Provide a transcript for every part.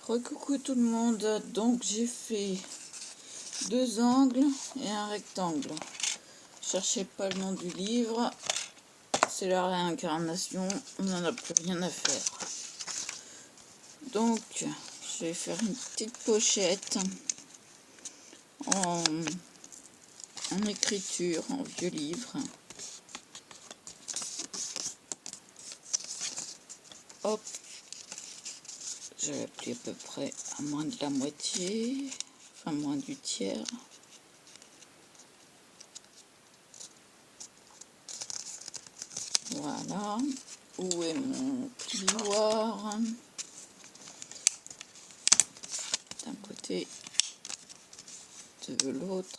Recoucou tout le monde, donc j'ai fait deux angles et un rectangle. Cherchez pas le nom du livre, c'est la réincarnation, on n'en a plus rien à faire. Donc je vais faire une petite pochette en écriture, en vieux livre. Hop, je vais appliquer à peu près à moins de la moitié, enfin moins du tiers. Voilà. Où est mon plioir? D'un côté, de l'autre.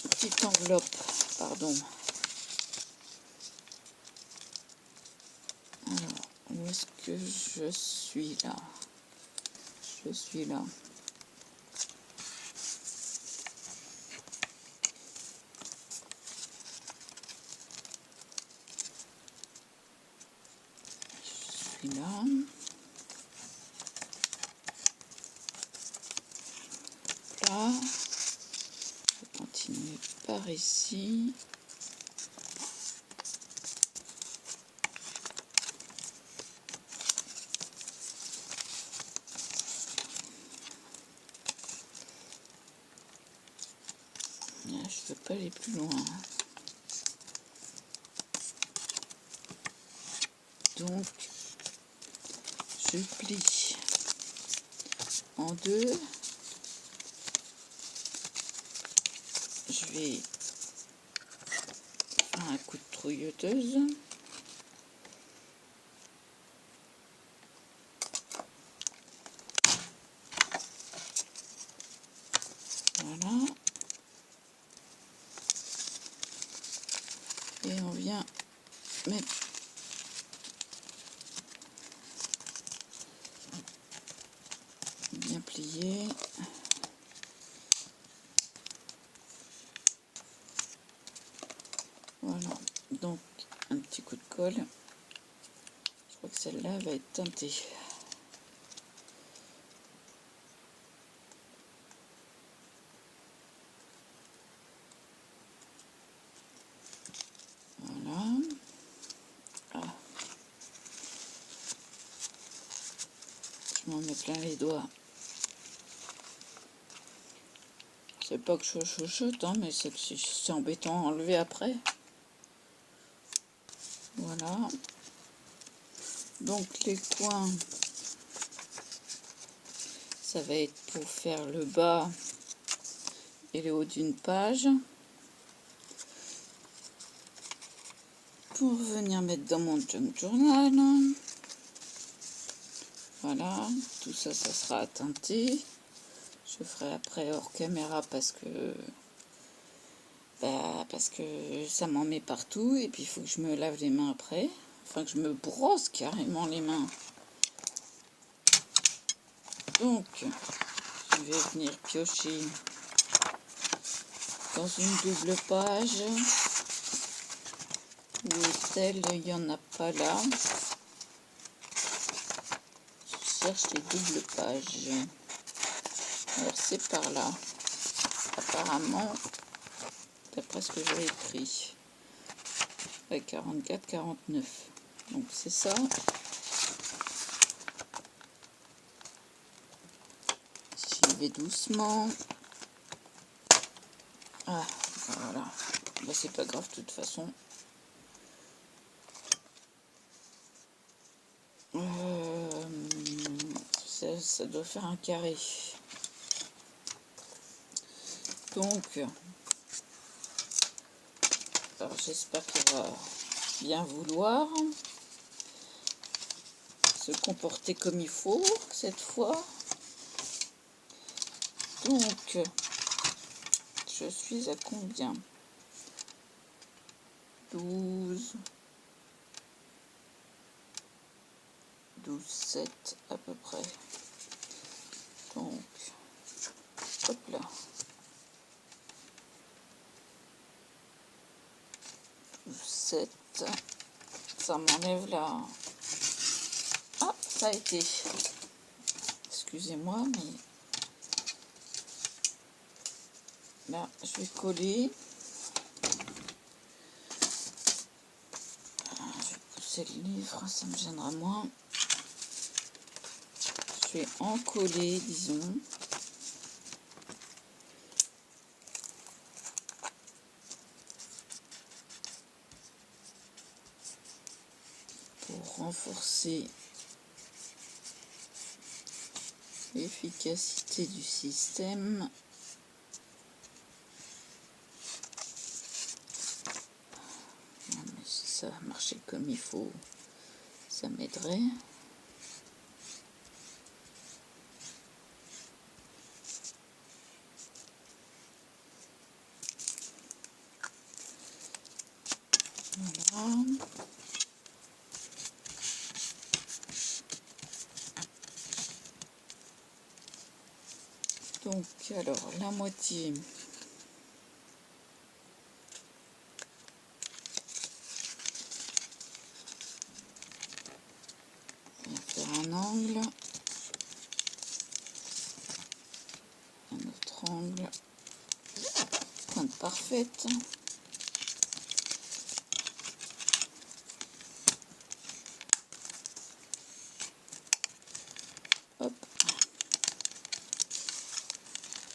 Petite enveloppe, pardon. Alors, où est-ce que je suis là? Je suis là. Je suis là. Là. Je vais continuer par ici. Là, je ne peux pas aller plus loin. Donc, je plie en deux. Je vais faire un coup de trouilleuse. Voilà. Et on vient mettre bien plié. Voilà, donc un petit coup de colle. Je crois que celle-là va être teintée. Voilà. Ah. Je m'en mets plein les doigts. C'est pas que je chuchote, hein, mais c'est embêtant à enlever après. Voilà. Donc les coins, ça va être pour faire le bas et le haut d'une page. Pour venir mettre dans mon junk journal. Voilà, tout ça, ça sera à teinter. Je ferai après hors caméra parce que ça m'en met partout et puis il faut que je me lave les mains après. Enfin, que je me brosse carrément les mains. Donc, je vais venir piocher dans une double page. Où est-elle? Il n'y en a pas là. Je cherche les doubles pages. Alors, c'est par là. Apparemment, d'après ce que j'ai écrit. 44, 49. Donc, c'est ça. J'y vais doucement. Ah, voilà. Bah, c'est pas grave, de toute façon. Ça doit faire un carré. Donc, alors j'espère qu'il va bien vouloir se comporter comme il faut cette fois. Donc, je suis à combien? 12, 7 à peu près. Donc, hop là. 7. ça m'enlève la... Ah, ça a été. Excusez-moi, mais là, je vais coller. Je vais pousser le livre, ça me gênera moins. Je vais en coller, disons. Pour renforcer l'efficacité du système. Non, mais si ça marchait comme il faut, ça m'aiderait. Voilà. Donc, alors, la moitié. On va faire un angle. Un autre angle. Pointe parfaite. Hop.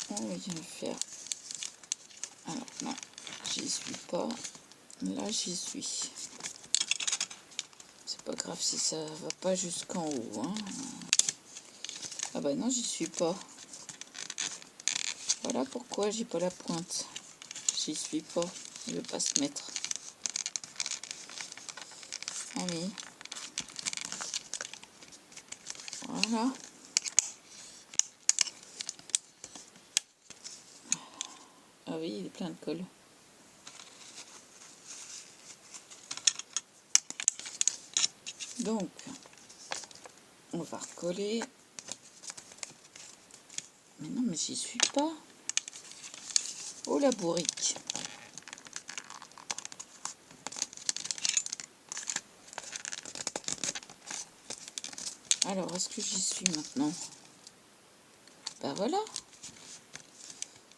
On va bien le faire. Alors là, j'y suis pas. Là, j'y suis. C'est pas grave si ça va pas jusqu'en haut. Hein. Ah bah non, j'y suis pas. Voilà pourquoi j'ai pas la pointe. J'y suis pas. Il veut pas se mettre. Allez. Voilà. Ah oui, il est plein de colle. Donc, on va recoller. Mais non, mais j'y suis pas. Oh la bourrique. Alors, est-ce que j'y suis maintenant? Bah voilà.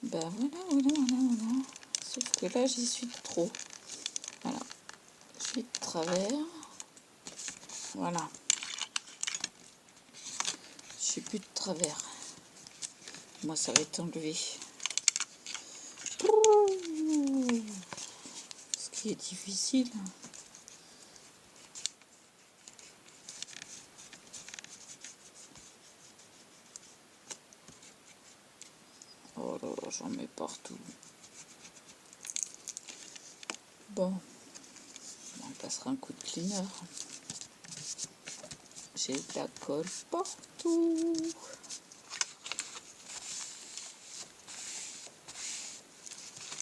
Bah voilà. Sauf que là, j'y suis trop. Voilà. Je suis de travers. Voilà. Je suis plus de travers. Moi, ça va être enlevé. Ce qui est difficile. Oh là là, j'en mets partout. Bon, on passera un coup de cleaner. J'ai de la colle partout.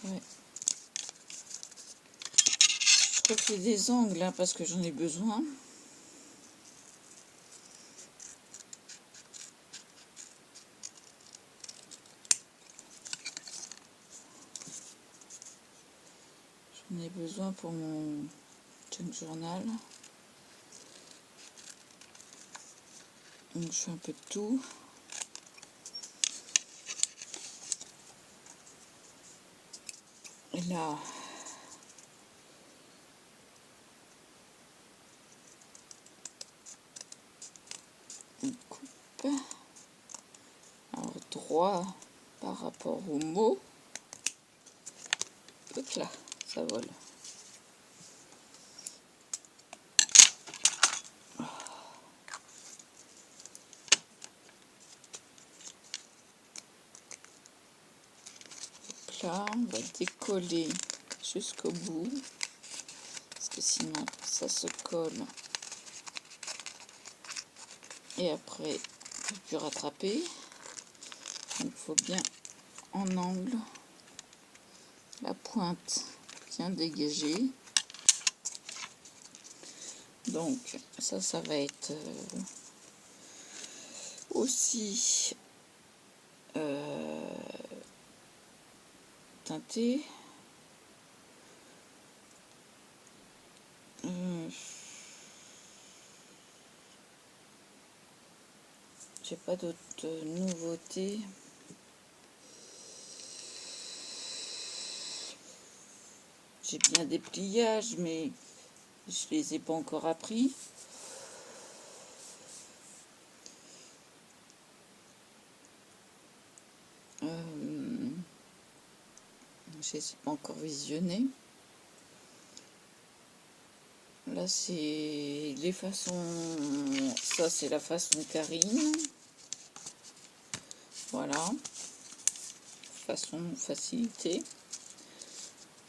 Ouais. Je refais des angles hein, parce que j'en ai besoin. J'en ai besoin pour mon junk journal. Donc je fais un peu de tout. Et là, on coupe. Alors droit par rapport au mot. Hop là, ça vole. Là, on va décoller jusqu'au bout parce que sinon ça se colle et après on ne peut plus rattraper. Donc il faut bien en angle la pointe bien dégagée. Donc ça va être aussi teinté. j'ai pas d'autres nouveautés. J'ai bien des pliages, mais je les ai pas encore appris. Je les ai pas encore visionnés. Là, c'est les façons... Ça, c'est la façon Karine. Voilà. Façon facilité.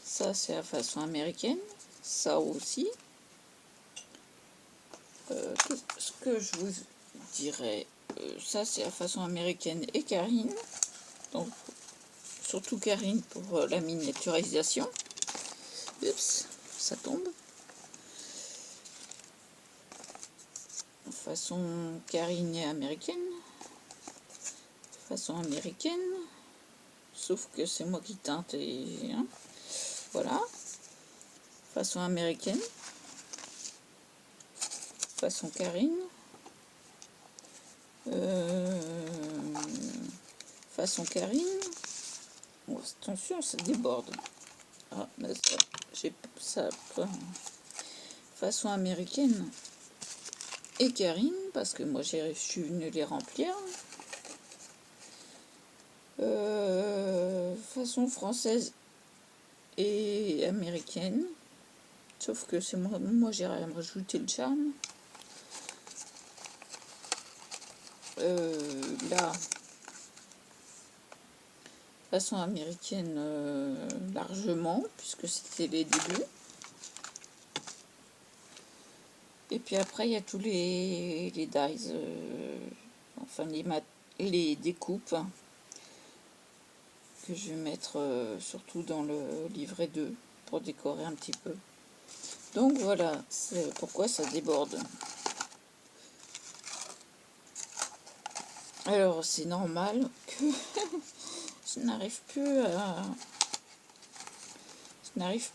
Ça, c'est la façon américaine. Ça aussi. Ce que je vous dirais, ça, c'est la façon américaine et Karine. Donc, surtout Karine pour la miniaturisation. Oups, ça tombe. Façon Karine et américaine. Façon américaine. Sauf que c'est moi qui teinte et... Hein, voilà. Façon américaine. Façon Karine. Façon Karine. Oh, attention, ça déborde. Ah, mais ça, j'ai ça. Façon américaine et Karine, parce que moi j'ai su les remplir. Façon française et américaine. Sauf que c'est moi j'ai rajouté le charme. Là, façon américaine largement, puisque c'était les débuts. Et puis après, il y a tous les dies, enfin les découpes que je vais mettre surtout dans le livret 2 pour décorer un petit peu. Donc voilà, c'est pourquoi ça déborde. Alors c'est normal que je n'arrive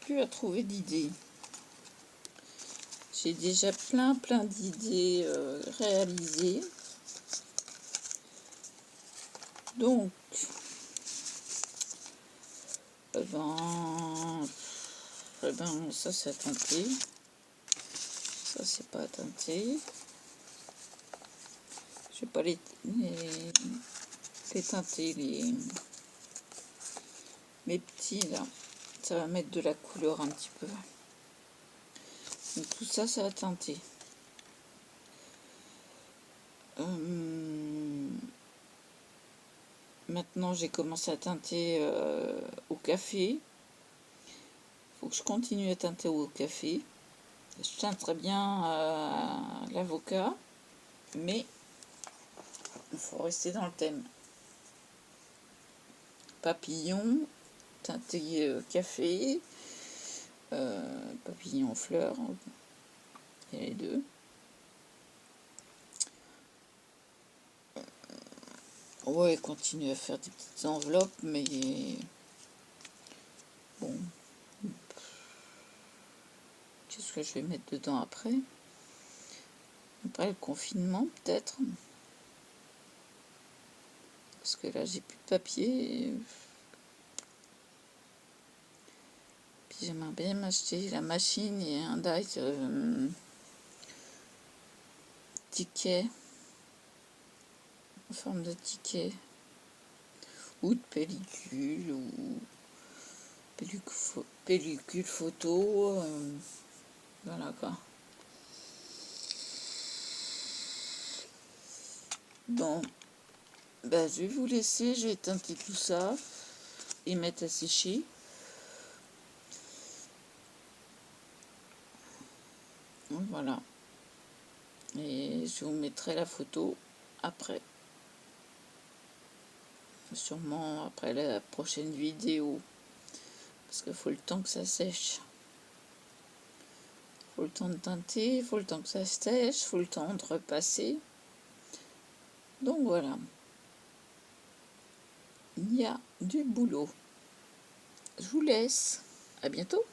plus à trouver d'idées. J'ai déjà plein d'idées réalisées. Donc, ça c'est à teinter. Ça c'est pas à teinter. Je vais pas les teinter mes petits là. Ça va mettre de la couleur un petit peu. Donc tout ça, ça va teinter. Maintenant, j'ai commencé à teinter au café. Il faut que je continue à teinter au café. Je teinte très bien l'avocat, mais il faut rester dans le thème. Papillon, teinter café, papillon fleurs, il y a les deux. Ouais, continuer à faire des petites enveloppes, mais bon, qu'est-ce que je vais mettre dedans après le confinement, peut-être, parce que là j'ai plus de papier. Puis j'aimerais bien m'acheter la machine et un die ticket en forme de ticket ou de pellicule ou pellicule photo, voilà quoi. Bon, ben, je vais vous laisser, je vais teinter tout ça et mettre à sécher. Voilà. Et je vous mettrai la photo après. Sûrement après la prochaine vidéo. Parce qu'il faut le temps que ça sèche. Il faut le temps de teinter, il faut le temps que ça sèche, il faut le temps de repasser. Donc voilà. Il y a du boulot. Je vous laisse. À bientôt.